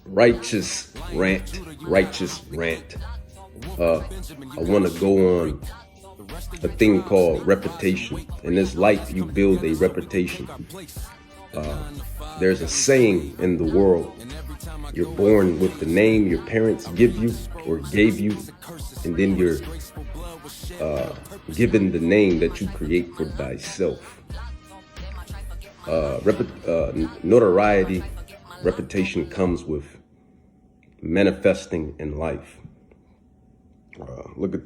Righteous rant, righteous rant. I want to go on a thing called reputation. In this life, you build a reputation. There's a saying in the world: you're born with the name your parents give you or gave you, and then you're given the name that you create for thyself. Notoriety, reputation comes with manifesting in life. Look at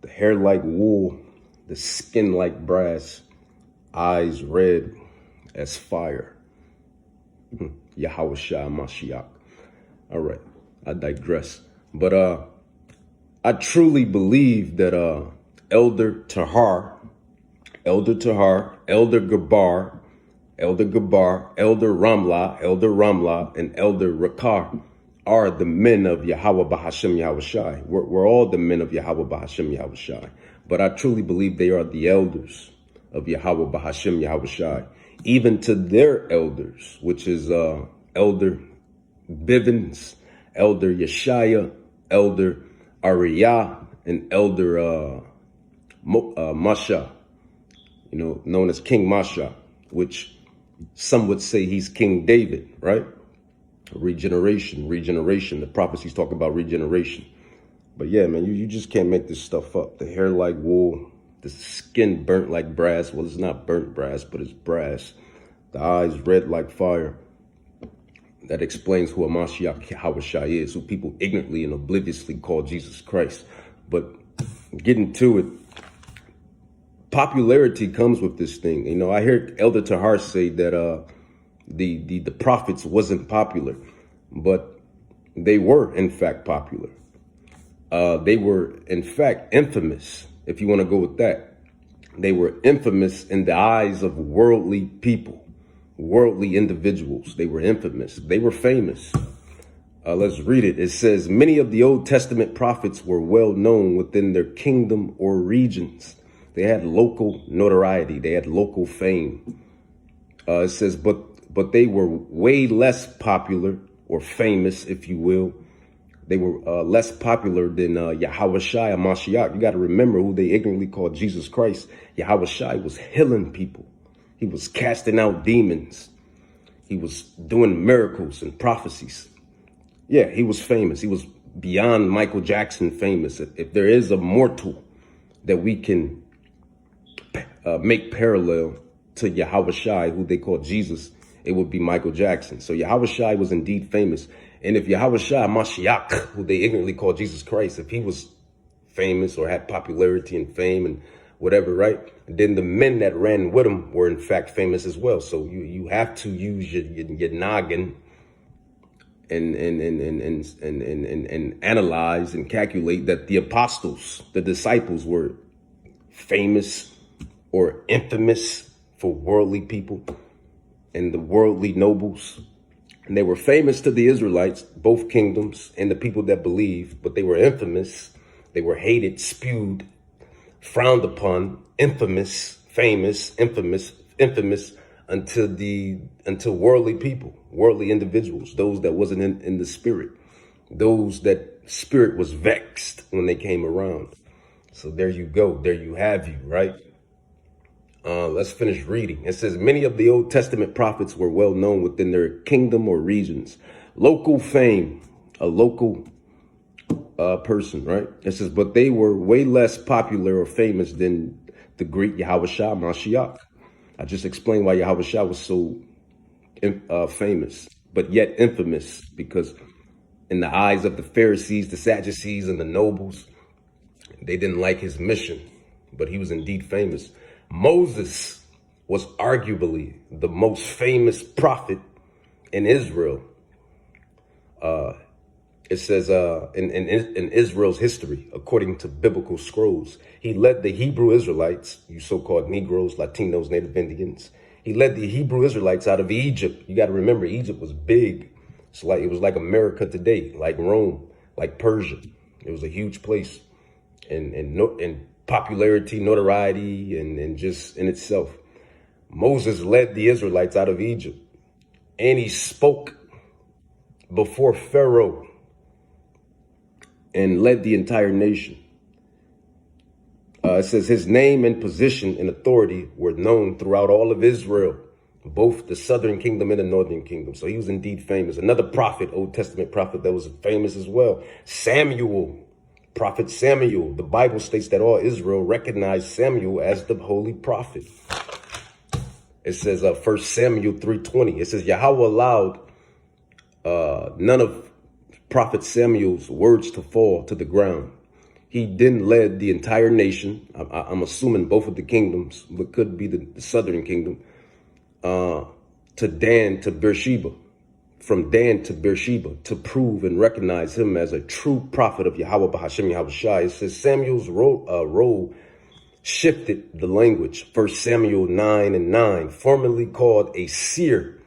the hair like wool, the skin like brass, eyes red as fire. Yahweh Shai Mashiach. All right, I digress. But I truly believe that Elder Tahar, Elder Gabar, Elder Ramla, and Elder Rakar are the men of Yahweh Bahashem Yahweh Shai. We're all the men of Yahweh Bahashem Yahweh Shai. But I truly believe they are the elders of Yahweh Bahashem Yahweh Shai. Even to their elders, which is Elder Bivens, Elder Yeshaya, Elder Ariyah, and Elder Masha, known as King Masha, which some would say he's King David, right? Regeneration. The prophecies talk about regeneration. But yeah, man, you just can't make this stuff up. The hair like wool, the skin burnt like brass. Well, it's not burnt brass, but it's brass. The eyes red like fire. That explains who Mashiach Yahweh Shai is, who people ignorantly and obliviously call Jesus Christ. But getting to it, popularity comes with this thing. I hear Elder Tahar say that the prophets wasn't popular, but they were in fact popular. They were in fact infamous, if you want to go with that. They were infamous in the eyes of worldly people, worldly individuals. They were infamous. They were famous. Let's read it. It says, many of the Old Testament prophets were well known within their kingdom or regions. They had local notoriety. They had local fame. It says, but they were way less popular or famous, if you will. They were less popular than Yahweh Shai Mashiach. You got to remember who they ignorantly called Jesus Christ. Yahweh Shai was healing people. He was casting out demons. He was doing miracles and prophecies. Yeah, he was famous. He was beyond Michael Jackson famous. If there is a mortal that we can make parallel to Yahweh Shai, who they call Jesus, it would be Michael Jackson. So Yahweh Shai was indeed famous. And if Yahweh Shai Mashiach, who they ignorantly call Jesus Christ, if he was famous or had popularity and fame and whatever, right? Then the men that ran with him were in fact famous as well. So you have to use your noggin and analyze and calculate that the apostles, the disciples, were famous or infamous for worldly people and the worldly nobles. And they were famous to the Israelites, both kingdoms, and the people that believe, but they were infamous. They were hated, spewed, frowned upon, infamous, famous, infamous until worldly people, worldly individuals, those that wasn't in the spirit, those that spirit was vexed when they came around. So there you go. There you have you, right? Let's finish reading. It says, many of the Old Testament prophets were well known within their kingdom or regions. Local fame, a local person, right? It says, but they were way less popular or famous than the great Yahweh Shai Mashiach. I just explained why Yahweh Shai was so famous, but yet infamous, because in the eyes of the Pharisees, the Sadducees, and the nobles, they didn't like his mission, but he was indeed famous. Moses was arguably the most famous prophet in Israel. It says in Israel's history, according to biblical scrolls, he led the Hebrew Israelites, you so-called Negroes, Latinos, Native Indians. He led the Hebrew Israelites out of Egypt. You got to remember, Egypt was big. It was like America today, like Rome, like Persia. It was a huge place, and popularity, notoriety, and just in itself. Moses led the Israelites out of Egypt, and he spoke before Pharaoh and led the entire nation. It says his name and position and authority were known throughout all of Israel, both the southern kingdom and the northern kingdom. So he was indeed famous. Another prophet, Old Testament prophet, that was famous as well. Samuel, prophet Samuel. The Bible states that all Israel recognized Samuel as the holy prophet. It says 1 Samuel 3:20. It says Yahweh allowed none of prophet Samuel's words to fall to the ground. He then led the entire nation. I'm assuming both of the kingdoms, but could be the southern kingdom, to Dan to Beersheba, from Dan to Beersheba, to prove and recognize him as a true prophet of Yahweh Bahashem Yahweh Shai. It says Samuel's role shifted the language. 1 Samuel 9:9, formerly called a seer.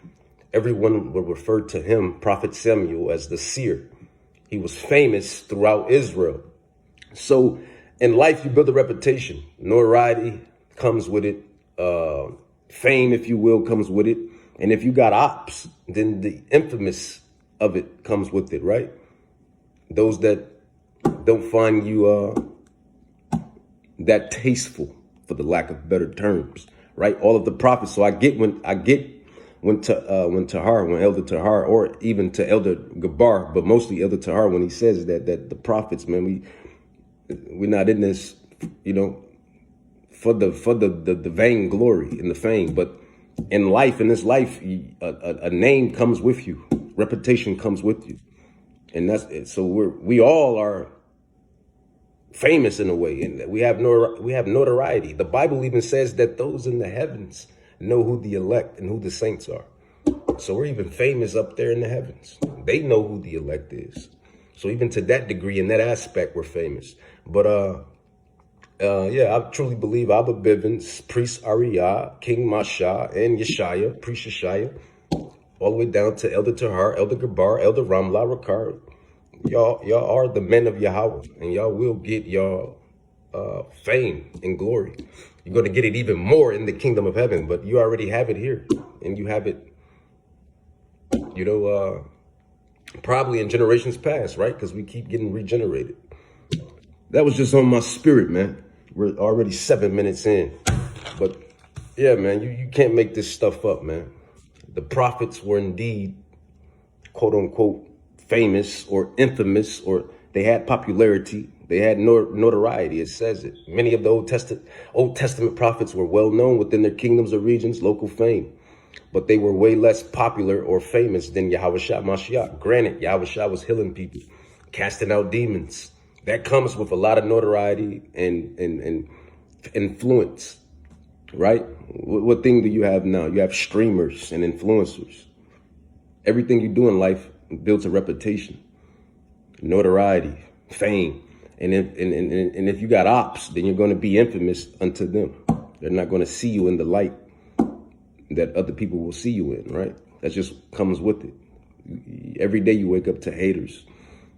Everyone would refer to him, Prophet Samuel, as the seer. He was famous throughout Israel. So in life, you build a reputation. Notoriety comes with it. Fame, if you will, comes with it. And if you got ops, then the infamous of it comes with it, right? Those that don't find you that tasteful, for the lack of better terms, right? All of the prophets. So I get when Elder Tahar, or even to Elder Gabar, but mostly Elder Tahar, when he says that the prophets, man, we're not in this, for the vain glory and the fame, but in this life, a name comes with you, reputation comes with you, and that's it. So we all are famous in a way, and we have notoriety. The Bible even says that those in the heavens know who the elect and who the saints are. So we're even famous up there in the heavens. They know who the elect is. So even to that degree, in that aspect, we're famous. But yeah, I truly believe Abba Bivens, Priest Ariyah, King Masha, and Yeshaya, Priest Yeshaya, all the way down to Elder Tahar, Elder Gabar, Elder Ramla Rakar. Y'all are the men of Yahweh, and y'all will get y'all fame and glory. You're going to get it even more in the kingdom of heaven, but you already have it here, and you have it, probably in generations past, right? Because we keep getting regenerated. That was just on my spirit, man. We're already 7 minutes in, but yeah, man, you can't make this stuff up, man. The prophets were indeed, quote unquote, famous or infamous, or they had popularity. They had notoriety. It says it. Many of the Old Testament prophets were well known within their kingdoms or regions, local fame, but they were way less popular or famous than Yahushua Mashiach. Granted, Yahushua was healing people, casting out demons. That comes with a lot of notoriety and influence, right? What thing do you have now? You have streamers and influencers. Everything you do in life builds a reputation, notoriety, fame. And if you got ops, then you're going to be infamous unto them. They're not going to see you in the light that other people will see you in, right? That just comes with it. Every day you wake up to haters.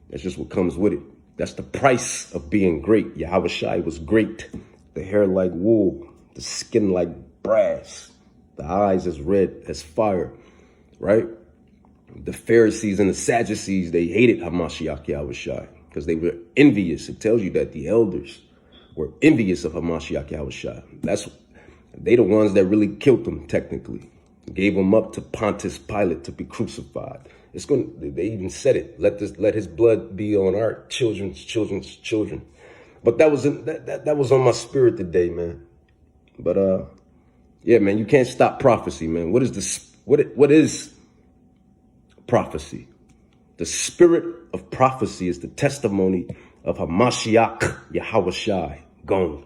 That's just what comes with it. That's the price of being great. Yahweh Shai was great. The hair like wool, the skin like brass, the eyes as red as fire, right? The Pharisees and the Sadducees, they hated Hamashiach Yahweh Shai because they were envious. It tells you that the elders were envious of Hamashiach Yahweh Shai. They the ones that really killed him, technically. Gave him up to Pontius Pilate to be crucified. They even said it. Let his blood be on our children's children. But that was on my spirit today, man. But yeah, man, you can't stop prophecy, man. What is prophecy? The spirit of prophecy is the testimony of Hamashiach Yahweh Shai gone.